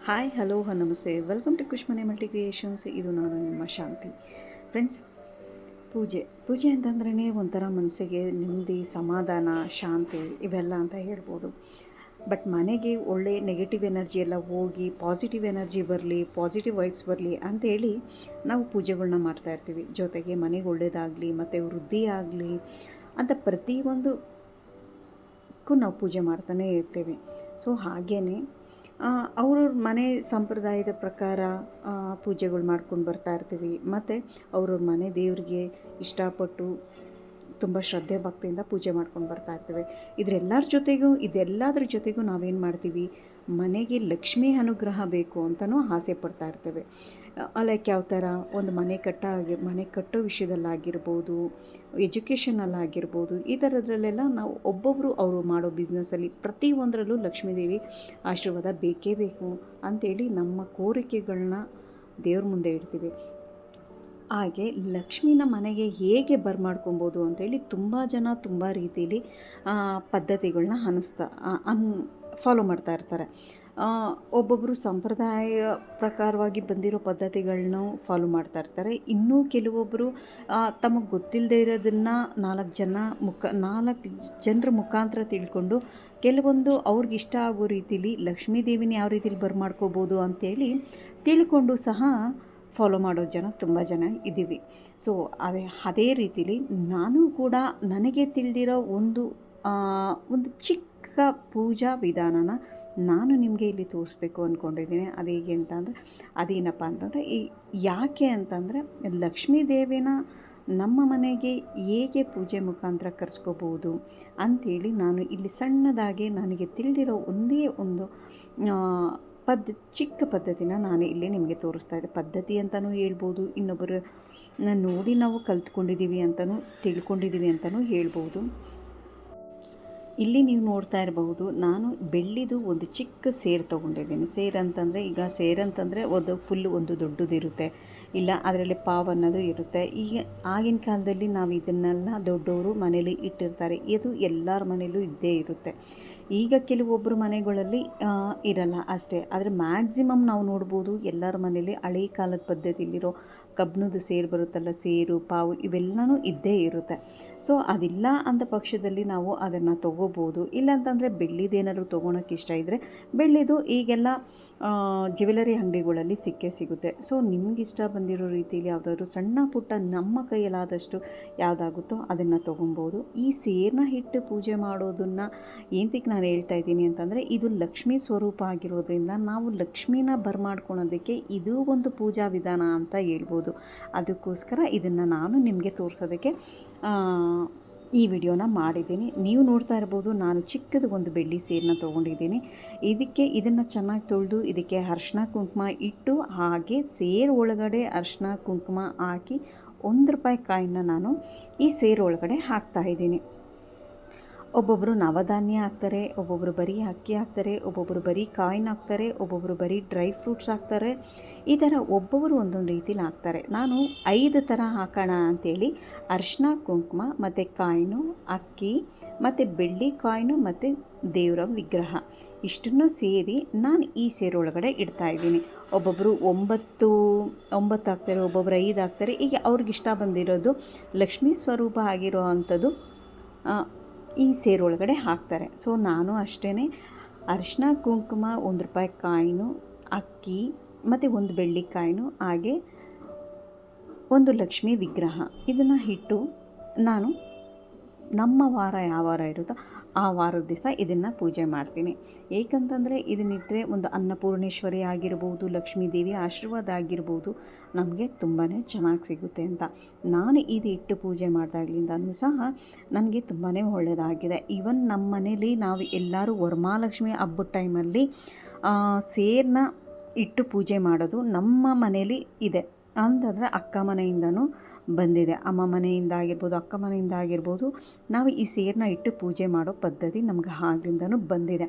Hi hello ನಮಸ್ತೆ welcome to ಮನೆ multi creations. ಇದು ನಾನು ನಿಮ್ಮ ಶಾಂತಿ. ಫ್ರೆಂಡ್ಸ್, ಪೂಜೆ ಅಂತಂದ್ರೇ ಒಂಥರ ಮನಸ್ಸಿಗೆ ನೆಮ್ಮದಿ, ಸಮಾಧಾನ, ಶಾಂತಿ ಇವೆಲ್ಲ ಅಂತ ಹೇಳ್ಬೋದು. ಬಟ್ ಮನೆಗೆ ಒಳ್ಳೆ ನೆಗೆಟಿವ್ ಎನರ್ಜಿ ಎಲ್ಲ ಹೋಗಿ ಪಾಸಿಟಿವ್ ಎನರ್ಜಿ ಬರಲಿ, ಪಾಸಿಟಿವ್ ವೈಬ್ಸ್ ಬರಲಿ ಅಂಥೇಳಿ ನಾವು ಪೂಜೆಗಳನ್ನ ಮಾಡ್ತಾಯಿರ್ತೀವಿ. ಜೊತೆಗೆ ಮನೆಗೆ ಒಳ್ಳೆಯದಾಗಲಿ ಮತ್ತು ವೃದ್ಧಿ ಆಗಲಿ ಅಂತ ಪ್ರತಿಯೊಂದಕ್ಕೂ ನಾವು ಪೂಜೆ ಮಾಡ್ತಾನೇ ಇರ್ತೀವಿ. ಸೊ ಹಾಗೇ ಅವ್ರವ್ರ ಮನೆ ಸಂಪ್ರದಾಯದ ಪ್ರಕಾರ ಪೂಜೆಗಳು ಮಾಡ್ಕೊಂಡು ಬರ್ತಾ ಇರ್ತೀವಿ. ಮತ್ತು ಅವ್ರವ್ರ ಮನೆ ದೇವರಿಗೆ ಇಷ್ಟಪಟ್ಟು ತುಂಬ ಶ್ರದ್ಧೆ ಭಕ್ತಿಯಿಂದ ಪೂಜೆ ಮಾಡ್ಕೊಂಡು ಬರ್ತಾ ಇರ್ತೀವಿ. ಇದೆಲ್ಲದ್ರ ಜೊತೆಗೂ ನಾವೇನು ಮಾಡ್ತೀವಿ, ಮನೆಗೆ ಲಕ್ಷ್ಮೀ ಅನುಗ್ರಹ ಬೇಕು ಅಂತಲೂ ಆಸೆ ಪಡ್ತಾ ಇರ್ತೇವೆ. ಲೈಕ್ ಯಾವ ಥರ ಒಂದು ಮನೆ ಕಟ್ಟೋ ವಿಷಯದಲ್ಲಾಗಿರ್ಬೋದು, ಎಜುಕೇಷನಲ್ಲಾಗಿರ್ಬೋದು, ಈ ಥರದ್ರಲ್ಲೆಲ್ಲ ನಾವು ಒಬ್ಬೊಬ್ಬರು ಅವರು ಮಾಡೋ ಬಿಸ್ನೆಸ್ಸಲ್ಲಿ ಪ್ರತಿಯೊಂದರಲ್ಲೂ ಲಕ್ಷ್ಮೀದೇವಿ ಆಶೀರ್ವಾದ ಬೇಕೇ ಬೇಕು ಅಂಥೇಳಿ ನಮ್ಮ ಕೋರಿಕೆಗಳನ್ನ ದೇವ್ರ ಮುಂದೆ ಇಡ್ತೀವಿ. ಹಾಗೆ ಲಕ್ಷ್ಮಿನ ಮನೆಗೆ ಹೇಗೆ ಬರಮಾಡ್ಕೊಬೋದು ಅಂಥೇಳಿ ತುಂಬ ಜನ ತುಂಬ ರೀತಿಯಲ್ಲಿ ಪದ್ಧತಿಗಳನ್ನ ಫಾಲೋ ಮಾಡ್ತಾ ಇರ್ತಾರೆ. ಒಬ್ಬೊಬ್ಬರು ಸಂಪ್ರದಾಯ ಪ್ರಕಾರವಾಗಿ ಬಂದಿರೋ ಪದ್ಧತಿಗಳನ್ನೂ ಫಾಲೋ ಮಾಡ್ತಾ ಇರ್ತಾರೆ. ಇನ್ನೂ ಕೆಲವೊಬ್ಬರು ತಮಗೆ ಗೊತ್ತಿಲ್ಲದೆ ಇರೋದನ್ನು 4 ಜನರ ಮುಖಾಂತರ ತಿಳ್ಕೊಂಡು ಕೆಲವೊಂದು ಅವ್ರಿಗಿಷ್ಟ ಆಗೋ ರೀತಿಲಿ ಲಕ್ಷ್ಮೀ ದೇವಿನ ಯಾವ ರೀತಿಲಿ ಬರಮಾಡ್ಕೋಬೋದು ಅಂಥೇಳಿ ತಿಳ್ಕೊಂಡು ಸಹ ಫಾಲೋ ಮಾಡೋ ಜನ ತುಂಬ ಜನ ಇದ್ದೀವಿ. ಸೊ ಅದೇ ರೀತಿಲಿ ನಾನು ಕೂಡ ನನಗೆ ತಿಳಿದಿರೋ ಒಂದು ಚಿಕ್ಕ ಪೂಜಾ ವಿಧಾನನ ನಾನು ನಿಮಗೆ ಇಲ್ಲಿ ತೋರಿಸ್ಬೇಕು ಅಂದ್ಕೊಂಡಿದ್ದೀನಿ. ಅದೇನಪ್ಪ ಅಂತಂದರೆ ಯಾಕೆ ಅಂತಂದರೆ ಲಕ್ಷ್ಮೀ ದೇವಿನ ನಮ್ಮ ಮನೆಗೆ ಹೇಗೆ ಪೂಜೆ ಮುಖಾಂತರ ಕರೆಸ್ಕೋಬೋದು ಅಂಥೇಳಿ ನಾನು ಇಲ್ಲಿ ಸಣ್ಣದಾಗಿ ನನಗೆ ತಿಳಿದಿರೋ ಒಂದೇ ಒಂದು ಚಿಕ್ಕ ಪದ್ಧತಿನ ನಾನು ಇಲ್ಲಿ ನಿಮಗೆ ತೋರಿಸ್ತಾ ಇದ್ದೆ. ಪದ್ಧತಿ ಅಂತಲೂ ಹೇಳ್ಬೋದು, ಇನ್ನೊಬ್ಬರು ನೋಡಿ ನಾವು ಕಲ್ತ್ಕೊಂಡಿದ್ದೀವಿ ಅಂತಲೂ ತಿಳ್ಕೊಂಡಿದ್ದೀವಿ ಅಂತಲೂ ಹೇಳ್ಬೋದು. ಇಲ್ಲಿ ನೀವು ನೋಡ್ತಾ ಇರಬಹುದು, ನಾನು ಬೆಳ್ಳಿದು ಒಂದು ಚಿಕ್ಕ ಸೇರು ತೊಗೊಂಡಿದ್ದೀನಿ. ಸೇರಂತಂದರೆ ಒಂದು ದೊಡ್ಡದಿರುತ್ತೆ, ಇಲ್ಲ ಅದರಲ್ಲಿ ಪಾವು ಅನ್ನೋದು ಇರುತ್ತೆ. ಈಗ ಆಗಿನ ಕಾಲದಲ್ಲಿ ನಾವು ಇದನ್ನೆಲ್ಲ ದೊಡ್ಡವರು ಮನೇಲಿ ಇಟ್ಟಿರ್ತಾರೆ. ಇದು ಎಲ್ಲರ ಮನೇಲೂ ಇದ್ದೇ ಇರುತ್ತೆ. ಈಗ ಕೆಲವೊಬ್ಬರು ಮನೆಗಳಲ್ಲಿ ಇರಲ್ಲ ಅಷ್ಟೇ. ಆದರೆ ಮ್ಯಾಕ್ಸಿಮಮ್ ನಾವು ನೋಡ್ಬೋದು ಎಲ್ಲರ ಮನೇಲಿ ಹಳೆ ಕಾಲದ ಪದ್ಧತಿಲಿರೋ ಕಬ್ಬಿಣದ ಸೇರು ಬರುತ್ತಲ್ಲ, ಸೇರು ಪಾವು ಇವೆಲ್ಲವೂ ಇದ್ದೇ ಇರುತ್ತೆ. ಸೊ ಅದಿಲ್ಲ ಅಂದ ಪಕ್ಷದಲ್ಲಿ ನಾವು ಅದನ್ನು ತೊಗೋಬೋದು. ಇಲ್ಲಾಂತಂದರೆ ಬೆಳ್ಳಿದೇನಾದ್ರು ತೊಗೊಳಕ್ಕೆ ಇಷ್ಟ ಇದ್ದರೆ ಬೆಳ್ಳಿದು ಈಗೆಲ್ಲ ಜ್ಯುವೆಲರಿ ಅಂಗಡಿಗಳಲ್ಲಿ ಸಿಗುತ್ತೆ. ಸೊ ನಿಮಗಿಷ್ಟ ಬಂದಿರೋ ರೀತಿಯಲ್ಲಿ ಯಾವುದಾದ್ರೂ ಸಣ್ಣ ಪುಟ್ಟ ನಮ್ಮ ಕೈಯಲ್ಲಾದಷ್ಟು ಯಾವುದಾಗುತ್ತೋ ಅದನ್ನು ತೊಗೊಬೋದು. ಈ ಸೇರನ್ನ ಇಟ್ಟು ಪೂಜೆ ಮಾಡೋದನ್ನು ಏನಕ್ಕೆ ನಾನು ಹೇಳ್ತಾ ಇದ್ದೀನಿ ಅಂತಂದರೆ, ಇದು ಲಕ್ಷ್ಮೀ ಸ್ವರೂಪ ಆಗಿರೋದ್ರಿಂದ ನಾವು ಲಕ್ಷ್ಮೀನ ಬರಮಾಡ್ಕೊಳೋದಕ್ಕೆ ಇದು ಒಂದು ಪೂಜಾ ವಿಧಾನ ಅಂತ ಹೇಳ್ಬೋದು. ಅದಕ್ಕೋಸ್ಕರ ಇದನ್ನು ನಾನು ನಿಮಗೆ ತೋರಿಸೋದಕ್ಕೆ ಈ ವಿಡಿಯೋನ ಮಾಡಿದ್ದೀನಿ. ನೀವು ನೋಡ್ತಾ ಇರ್ಬೋದು, ನಾನು ಚಿಕ್ಕದು ಒಂದು ಬೆಳ್ಳಿ ಸೇರನ್ನ ತೊಗೊಂಡಿದ್ದೀನಿ. ಇದನ್ನು ಚೆನ್ನಾಗಿ ತೊಳೆದು ಇದಕ್ಕೆ ಅರಿಶಿನ ಕುಂಕುಮ ಇಟ್ಟು, ಹಾಗೆ ಸೇರು ಒಳಗಡೆ ಅರಿಶಿನ ಕುಂಕುಮ ಹಾಕಿ ₹1 ಕಾಯಿನ ನಾನು ಈ ಸೇರು ಒಳಗಡೆ ಹಾಕ್ತಾಯಿದ್ದೀನಿ. ಒಬ್ಬೊಬ್ಬರು ನವಧಾನ್ಯ ಹಾಕ್ತಾರೆ, ಒಬ್ಬೊಬ್ಬರು ಬರೀ ಅಕ್ಕಿ ಹಾಕ್ತಾರೆ, ಒಬ್ಬೊಬ್ಬರು ಬರೀ ಕಾಯಿನ್ ಹಾಕ್ತಾರೆ, ಒಬ್ಬೊಬ್ಬರು ಬರೀ ಡ್ರೈ ಫ್ರೂಟ್ಸ್ ಹಾಕ್ತಾರೆ. ಈ ಥರ ಒಬ್ಬೊಬ್ಬರು ಒಂದೊಂದು ರೀತಿಲಿ ಹಾಕ್ತಾರೆ. ನಾನು 5 ಥರ ಹಾಕೋಣ ಅಂಥೇಳಿ ಅರಿಶಿನ ಕುಂಕುಮ ಮತ್ತು ಕಾಯಿನು, ಅಕ್ಕಿ ಮತ್ತು ಬೆಳ್ಳಿ ಕಾಯಿನು ಮತ್ತು ದೇವರ ವಿಗ್ರಹ ಇಷ್ಟನ್ನು ಸೇರಿ ನಾನು ಈ ಸೇರೊಳಗಡೆ ಇಡ್ತಾಯಿದ್ದೀನಿ. ಒಬ್ಬೊಬ್ಬರು 9 ಹಾಕ್ತಾರೆ, ಒಬ್ಬೊಬ್ಬರು 5 ಹಾಕ್ತಾರೆ. ಹೀಗೆ ಅವ್ರಿಗಿಷ್ಟ ಬಂದಿರೋದು ಲಕ್ಷ್ಮೀ ಸ್ವರೂಪ ಆಗಿರೋ ಅಂಥದ್ದು ಈ ಸೇರೊಳಗಡೆ ಹಾಕ್ತಾರೆ. ಸೊ ನಾನು ಅಷ್ಟೇ ಅರಿಶಿನ ಕುಂಕುಮ, ₹1 ಕಾಯಿನು, ಅಕ್ಕಿ ಮತ್ತು 1 ಬೆಳ್ಳಿ ಕಾಯಿನು, ಹಾಗೆ ಒಂದು ಲಕ್ಷ್ಮೀ ವಿಗ್ರಹ ಇದನ್ನು ಇಟ್ಟು ನಾನು ನಮ್ಮ ವಾರ ಯಾವ ವಾರ ಇರುತ್ತೋ ಆ ವಾರದ ದಿವಸ ಇದನ್ನು ಪೂಜೆ ಮಾಡ್ತೀನಿ. ಏಕಂತಂದರೆ ಇದನ್ನಿಟ್ಟರೆ ಒಂದು ಅನ್ನಪೂರ್ಣೇಶ್ವರಿ ಆಗಿರ್ಬೋದು, ಲಕ್ಷ್ಮೀ ದೇವಿ ಆಶೀರ್ವಾದ ಆಗಿರ್ಬೋದು, ನಮಗೆ ತುಂಬಾ ಚೆನ್ನಾಗಿ ಸಿಗುತ್ತೆ ಅಂತ ನಾನು ಇದು ಇಟ್ಟು ಪೂಜೆ ಮಾಡಿದಾಗ್ಲಿಂದನೂ ಸಹ ನನಗೆ ತುಂಬಾ ಒಳ್ಳೆಯದಾಗಿದೆ. ಈವನ್ ನಮ್ಮ ಮನೇಲಿ ನಾವು ಎಲ್ಲರೂ ವರಮಹಾಲಕ್ಷ್ಮಿ ಹಬ್ಬದ ಟೈಮಲ್ಲಿ ಸೇರನ್ನ ಇಟ್ಟು ಪೂಜೆ ಮಾಡೋದು ನಮ್ಮ ಮನೇಲಿ ಇದೆ. ಅಂತಂದರೆ ಅಕ್ಕ ಮನೆಯಿಂದನೂ ಬಂದಿದೆ. ಅಮ್ಮ ಮನೆಯಿಂದ ಆಗಿರ್ಬೋದು, ಅಕ್ಕ ಮನೆಯಿಂದ ಆಗಿರ್ಬೋದು, ನಾವು ಈ ಸೇರನ್ನ ಇಟ್ಟು ಪೂಜೆ ಮಾಡೋ ಪದ್ಧತಿ ನಮ್ಗೆ ಆಗ್ಲಿಂದನೂ ಬಂದಿದೆ.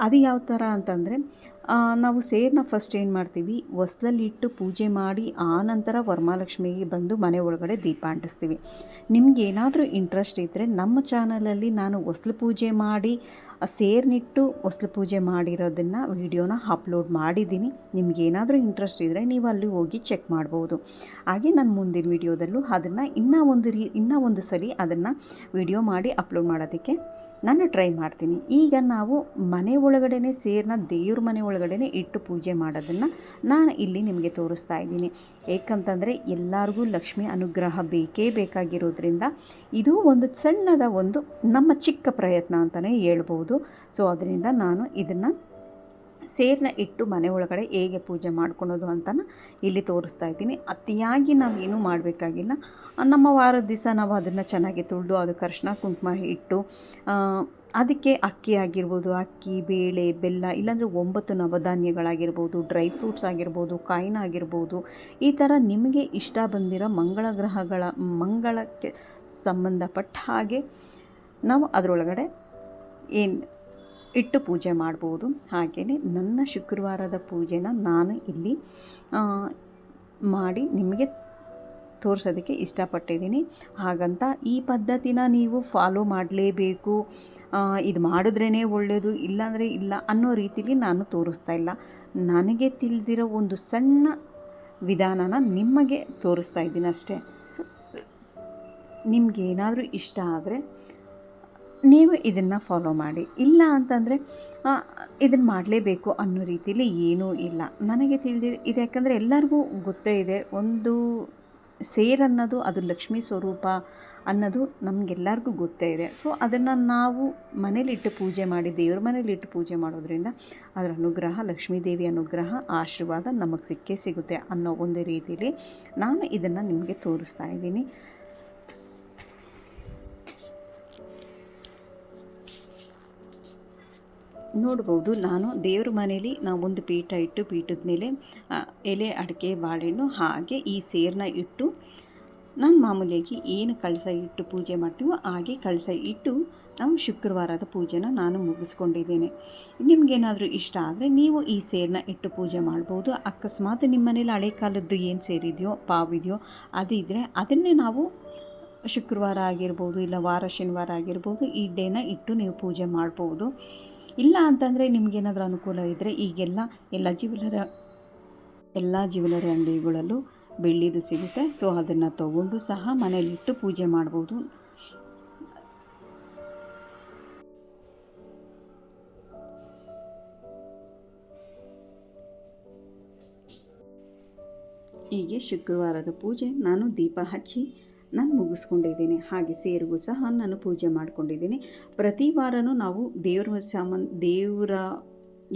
ಅದು ಯಾವ ಥರ ಅಂತಂದರೆ, ನಾವು ಸೇರನ್ನ ಫಸ್ಟ್ ಏನು ಮಾಡ್ತೀವಿ, ಹೊಸ್ಲಲ್ಲಿಟ್ಟು ಪೂಜೆ ಮಾಡಿ ಆನಂತರ ವರಮಹಾಲಕ್ಷ್ಮಿಗೆ ಬಂದು ಮನೆ ಒಳಗಡೆ ದೀಪ ಅಂಟಿಸ್ತೀವಿ. ನಿಮಗೇನಾದರೂ ಇಂಟ್ರೆಸ್ಟ್ ಇದ್ದರೆ ನಮ್ಮ ಚಾನಲಲ್ಲಿ ನಾನು ಹೊಸ್ಲು ಪೂಜೆ ಮಾಡಿ ಸೇರ್ನಿಟ್ಟು ಹೊಸ್ಲು ಪೂಜೆ ಮಾಡಿರೋದನ್ನು ವಿಡಿಯೋನ ಅಪ್ಲೋಡ್ ಮಾಡಿದ್ದೀನಿ. ನಿಮಗೇನಾದರೂ ಇಂಟ್ರೆಸ್ಟ್ ಇದ್ದರೆ ನೀವು ಅಲ್ಲಿ ಹೋಗಿ ಚೆಕ್ ಮಾಡ್ಬೋದು. ಹಾಗೆ ನಾನು ಮುಂದಿನ ವಿಡಿಯೋದಲ್ಲೂ ಅದನ್ನು ಇನ್ನೂ ಒಂದು ಸಲ ಅದನ್ನು ವಿಡಿಯೋ ಮಾಡಿ ಅಪ್ಲೋಡ್ ಮಾಡೋದಕ್ಕೆ ನಾನು ಟ್ರೈ ಮಾಡ್ತೀನಿ. ಈಗ ನಾವು ಮನೆ ಒಳಗಡೆ ಸೇರನ್ನ ದೇವ್ರ ಮನೆ ಒಳಗಡೆ ಇಟ್ಟು ಪೂಜೆ ಮಾಡೋದನ್ನು ನಾನು ಇಲ್ಲಿ ನಿಮಗೆ ತೋರಿಸ್ತಾ ಇದ್ದೀನಿ. ಏಕಂತಂದರೆ ಎಲ್ಲರಿಗೂ ಲಕ್ಷ್ಮಿ ಅನುಗ್ರಹ ಬೇಕೇ ಬೇಕಾಗಿರೋದ್ರಿಂದ ಇದು ಒಂದು ಸಣ್ಣದ ಒಂದು ನಮ್ಮ ಚಿಕ್ಕ ಪ್ರಯತ್ನ ಅಂತಲೇ ಹೇಳ್ಬೋದು. ಸೊ ಅದರಿಂದ ನಾನು ಇದನ್ನು ಸೇರನ್ನ ಇಟ್ಟು ಮನೆ ಒಳಗಡೆ ಹೇಗೆ ಪೂಜೆ ಮಾಡ್ಕೊಳೋದು ಅಂತ ಇಲ್ಲಿ ತೋರಿಸ್ತಾ ಇದ್ದೀನಿ. ಅತಿಯಾಗಿ ನಾವೇನು ಮಾಡಬೇಕಾಗಿಲ್ಲ. ನಮ್ಮ ವಾರದ ದಿವಸ ನಾವು ಅದನ್ನು ಚೆನ್ನಾಗಿ ತುಳಿದು ಅದಕ್ಕೆ ಅರಿಶಿನ ಕುಂಕುಮ ಇಟ್ಟು ಅದಕ್ಕೆ ಅಕ್ಕಿ ಆಗಿರ್ಬೋದು, ಅಕ್ಕಿ, ಬೇಳೆ, ಬೆಲ್ಲ, ಇಲ್ಲಾಂದರೆ 9 ನವಧಾನ್ಯಗಳಾಗಿರ್ಬೋದು, ಡ್ರೈ ಫ್ರೂಟ್ಸ್ ಆಗಿರ್ಬೋದು, ಕಾಯಿನ ಆಗಿರ್ಬೋದು, ಈ ಥರ ನಿಮಗೆ ಇಷ್ಟ ಬಂದಿರೋ ಮಂಗಳಕ್ಕೆ ಸಂಬಂಧಪಟ್ಟ ಹಾಗೆ ನಾವು ಅದರೊಳಗಡೆ ಇಟ್ಟು ಪೂಜೆ ಮಾಡ್ಬೋದು. ಹಾಗೆಯೇ ನನ್ನ ಶುಕ್ರವಾರದ ಪೂಜೆನ ನಾನು ಇಲ್ಲಿ ಮಾಡಿ ನಿಮಗೆ ತೋರಿಸೋದಕ್ಕೆ ಇಷ್ಟಪಟ್ಟಿದ್ದೀನಿ. ಹಾಗಂತ ಈ ಪದ್ಧತಿನ ನೀವು ಫಾಲೋ ಮಾಡಲೇಬೇಕು, ಇದು ಮಾಡಿದ್ರೇ ಒಳ್ಳೆಯದು, ಇಲ್ಲಾಂದರೆ ಇಲ್ಲ ಅನ್ನೋ ರೀತಿಲಿ ನಾನು ತೋರಿಸ್ತಾ ಇಲ್ಲ. ನನಗೆ ತಿಳಿದಿರೋ ಒಂದು ಸಣ್ಣ ವಿಧಾನನ ನಿಮಗೆ ತೋರಿಸ್ತಾ ಇದ್ದೀನಿ ಅಷ್ಟೇ. ನಿಮಗೇನಾದರೂ ಇಷ್ಟ ಆದರೆ ನೀವು ಇದನ್ನು ಫಾಲೋ ಮಾಡಿ. ಇಲ್ಲ ಅಂತಂದರೆ ಇದನ್ನು ಮಾಡಲೇಬೇಕು ಅನ್ನೋ ರೀತಿಯಲ್ಲಿ ಏನೂ ಇಲ್ಲ. ನನಗೆ ತಿಳಿದಿದೆ ಇದು, ಯಾಕಂದರೆ ಎಲ್ಲರಿಗೂ ಗೊತ್ತೇ ಇದೆ, ಒಂದು ಸೇರನ್ನೋದು ಅದು ಲಕ್ಷ್ಮೀ ಸ್ವರೂಪ ಅನ್ನೋದು ನಮಗೆಲ್ಲರಿಗೂ ಗೊತ್ತೇ ಇದೆ. ಸೊ ಅದನ್ನು ನಾವು ಮನೇಲಿಟ್ಟು ಪೂಜೆ ಮಾಡಿ ದೇವ್ರ ಮನೇಲಿಟ್ಟು ಪೂಜೆ ಮಾಡೋದ್ರಿಂದ ಅದರ ಅನುಗ್ರಹ, ಲಕ್ಷ್ಮೀದೇವಿ ಅನುಗ್ರಹ, ಆಶೀರ್ವಾದ ನಮಗೆ ಸಿಕ್ಕೇ ಸಿಗುತ್ತೆ ಅನ್ನೋ ಒಂದು ರೀತಿಯಲ್ಲಿ ನಾನು ಇದನ್ನು ನಿಮಗೆ ತೋರಿಸ್ತಾ ಇದ್ದೀನಿ. ನೋಡ್ಬೋದು, ನಾನು ದೇವ್ರ ಮನೇಲಿ ನಾವು ಒಂದು ಪೀಠ ಇಟ್ಟು ಪೀಠದ ಮೇಲೆ ಎಲೆ, ಅಡಿಕೆ, ಬಾಳೆಹಣ್ಣು ಹಾಗೆ ಈ ಸೇರನ್ನ ಇಟ್ಟು ನಾನು ಮಾಮೂಲಿಯಾಗಿ ಏನು ಕಳಸ ಇಟ್ಟು ಪೂಜೆ ಮಾಡ್ತೀವೋ ಹಾಗೆ ಕಳಸ ಇಟ್ಟು ನಾವು ಶುಕ್ರವಾರದ ಪೂಜೆನ ನಾನು ಮುಗಿಸ್ಕೊಂಡಿದ್ದೇನೆ. ನಿಮಗೇನಾದರೂ ಇಷ್ಟ ಆದರೆ ನೀವು ಈ ಸೇರನ್ನ ಇಟ್ಟು ಪೂಜೆ ಮಾಡ್ಬೋದು. ಅಕಸ್ಮಾತ್ ನಿಮ್ಮ ಮನೇಲಿ ಹಳೆ ಕಾಲದ್ದು ಏನು ಸೇರಿದೆಯೋ, ಪಾವಿದೆಯೋ ಅದಿದ್ದರೆ ಅದನ್ನೇ ನಾವು ಶುಕ್ರವಾರ ಆಗಿರ್ಬೋದು, ಇಲ್ಲ ವಾರ ಶನಿವಾರ ಆಗಿರ್ಬೋದು, ಈ ಡೇನ ಇಟ್ಟು ನೀವು ಪೂಜೆ ಮಾಡ್ಬೋದು. ಇಲ್ಲ ಅಂತಂದರೆ ನಿಮಗೇನಾದರೂ ಅನುಕೂಲ ಇದ್ದರೆ ಈಗೆಲ್ಲ ಎಲ್ಲ ಜ್ಯುವೆಲರಿ ಅಂಗಡಿಗಳಲ್ಲೂ ಬೆಳ್ಳಿದು ಸಿಗುತ್ತೆ. ಸೊ ಅದನ್ನು ತಗೊಂಡು ಸಹ ಮನೆಯಲ್ಲಿಟ್ಟು ಪೂಜೆ ಮಾಡ್ಬೋದು. ಹೀಗೆ ಶುಕ್ರವಾರದ ಪೂಜೆ ನಾನು ದೀಪ ಹಚ್ಚಿ ನಾನು ಮುಗಿಸ್ಕೊಂಡಿದ್ದೀನಿ. ಹಾಗೆ ಸೇರಿಗೂ ಸಹ ನಾನು ಪೂಜೆ ಮಾಡ್ಕೊಂಡಿದ್ದೀನಿ. ಪ್ರತಿ ವಾರವೂ ನಾವು ದೇವರ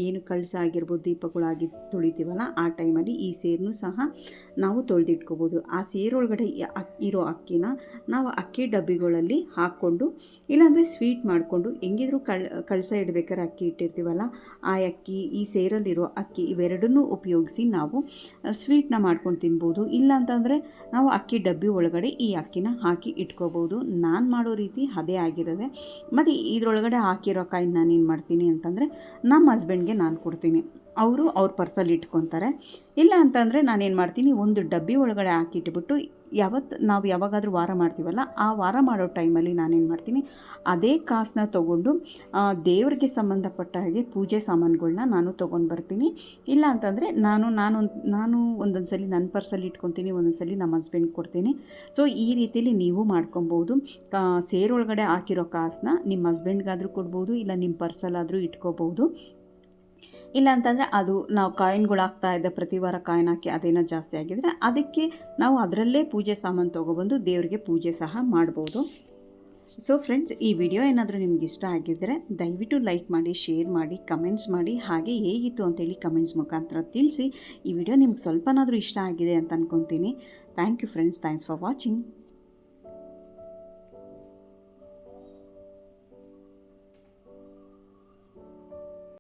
ಏನು ಕಳಸ ಆಗಿರ್ಬೋದು, ದೀಪಗಳಾಗಿ ತೊಳಿತೀವಲ್ಲ ಆ ಟೈಮಲ್ಲಿ ಈ ಸೇರನ್ನು ಸಹ ನಾವು ತೊಳೆದಿಟ್ಕೋಬೋದು. ಆ ಸೇರೊಳಗಡೆ ಇರೋ ಅಕ್ಕಿನ ನಾವು ಅಕ್ಕಿ ಡಬ್ಬಿಗಳಲ್ಲಿ ಹಾಕ್ಕೊಂಡು, ಇಲ್ಲಾಂದರೆ ಸ್ವೀಟ್ ಮಾಡಿಕೊಂಡು, ಹೆಂಗಿದ್ರೂ ಕಳಸ ಇಡಬೇಕಾದ್ರೆ ಅಕ್ಕಿ ಇಟ್ಟಿರ್ತೀವಲ್ಲ ಆ ಅಕ್ಕಿ, ಈ ಸೇರಲ್ಲಿರೋ ಅಕ್ಕಿ ಇವೆರಡನ್ನೂ ಉಪಯೋಗಿಸಿ ನಾವು ಸ್ವೀಟ್ನ ಮಾಡ್ಕೊಂಡು ತಿನ್ಬೋದು. ಇಲ್ಲಾಂತಂದರೆ ನಾವು ಅಕ್ಕಿ ಡಬ್ಬಿ ಒಳಗಡೆ ಈ ಅಕ್ಕಿನ ಹಾಕಿ ಇಟ್ಕೋಬೋದು. ನಾನು ಮಾಡೋ ರೀತಿ ಅದೇ ಆಗಿರೋದೆ. ಮತ್ತು ಇದರೊಳಗಡೆ ಹಾಕಿರೋ ಕಾಯಿನ ನಾನೇನು ಮಾಡ್ತೀನಿ ಅಂತಂದರೆ ನಮ್ಮ ಹಸ್ಬೆಂಡ್ಗೆ ನಾನು ಕೊಡ್ತೀನಿ. ಅವರು ಅವ್ರ ಪರ್ಸಲ್ಲಿ ಇಟ್ಕೊತಾರೆ. ಇಲ್ಲ ಅಂತಂದರೆ ನಾನೇನು ಮಾಡ್ತೀನಿ, ಒಂದು ಡಬ್ಬಿ ಒಳಗಡೆ ಹಾಕಿಟ್ಬಿಟ್ಟು ನಾವು ಯಾವಾಗಾದರೂ ವಾರ ಮಾಡ್ತೀವಲ್ಲ ಆ ವಾರ ಮಾಡೋ ಟೈಮಲ್ಲಿ ನಾನೇನು ಮಾಡ್ತೀನಿ, ಅದೇ ಕಾಸನ್ನ ತೊಗೊಂಡು ದೇವರಿಗೆ ಸಂಬಂಧಪಟ್ಟ ಹಾಗೆ ಪೂಜೆ ಸಾಮಾನುಗಳನ್ನ ನಾನು ತೊಗೊಂಡು ಬರ್ತೀನಿ. ಇಲ್ಲ ಅಂತಂದರೆ ನಾನು ಒಂದೊಂದು ಸಲ ನನ್ನ ಪರ್ಸಲ್ಲಿ ಇಟ್ಕೊತೀನಿ, ಒಂದೊಂದು ಸಲ ನಮ್ಮ ಹಸ್ಬೆಂಡ್ಗೆ ಕೊಡ್ತೀನಿ. ಸೊ ಈ ರೀತಿಯಲ್ಲಿ ನೀವು ಮಾಡ್ಕೊಬೋದು. ಸೇರೊಳಗಡೆ ಹಾಕಿರೋ ಕಾಸನ್ನ ನಿಮ್ಮ ಹಸ್ಬೆಂಡ್ಗಾದರೂ ಕೊಡ್ಬೋದು, ಇಲ್ಲ ನಿಮ್ಮ ಪರ್ಸಲ್ಲಾದರೂ ಇಟ್ಕೋಬೋದು. ಇಲ್ಲ ಅಂತಂದರೆ ಅದು ನಾವು ಕಾಯಿನ್ಗಳು ಹಾಕ್ತಾ ಇದ್ದ ಪ್ರತಿ ವಾರ ಕಾಯಿನ್ ಹಾಕಿ ಅದೇನೋ ಜಾಸ್ತಿ ಆಗಿದ್ರೆ ಅದಕ್ಕೆ ನಾವು ಅದರಲ್ಲೇ ಪೂಜೆ ಸಾಮಾನು ತೊಗೊಬಂದು ದೇವರಿಗೆ ಪೂಜೆ ಸಹ ಮಾಡ್ಬೋದು. ಸೊ ಫ್ರೆಂಡ್ಸ್, ಈ ವಿಡಿಯೋ ಏನಾದರೂ ನಿಮ್ಗೆ ಇಷ್ಟ ಆಗಿದ್ದರೆ ದಯವಿಟ್ಟು ಲೈಕ್ ಮಾಡಿ, ಶೇರ್ ಮಾಡಿ, ಕಮೆಂಟ್ಸ್ ಮಾಡಿ, ಹಾಗೆ ಹೇಗಿತ್ತು ಅಂತೇಳಿ ಕಮೆಂಟ್ಸ್ ಮುಖಾಂತರ ತಿಳಿಸಿ. ಈ ವಿಡಿಯೋ ನಿಮ್ಗೆ ಸ್ವಲ್ಪನಾದರೂ ಇಷ್ಟ ಆಗಿದೆ ಅಂತ ಅಂದ್ಕೊತೀನಿ. Thank you friends, thanks for watching.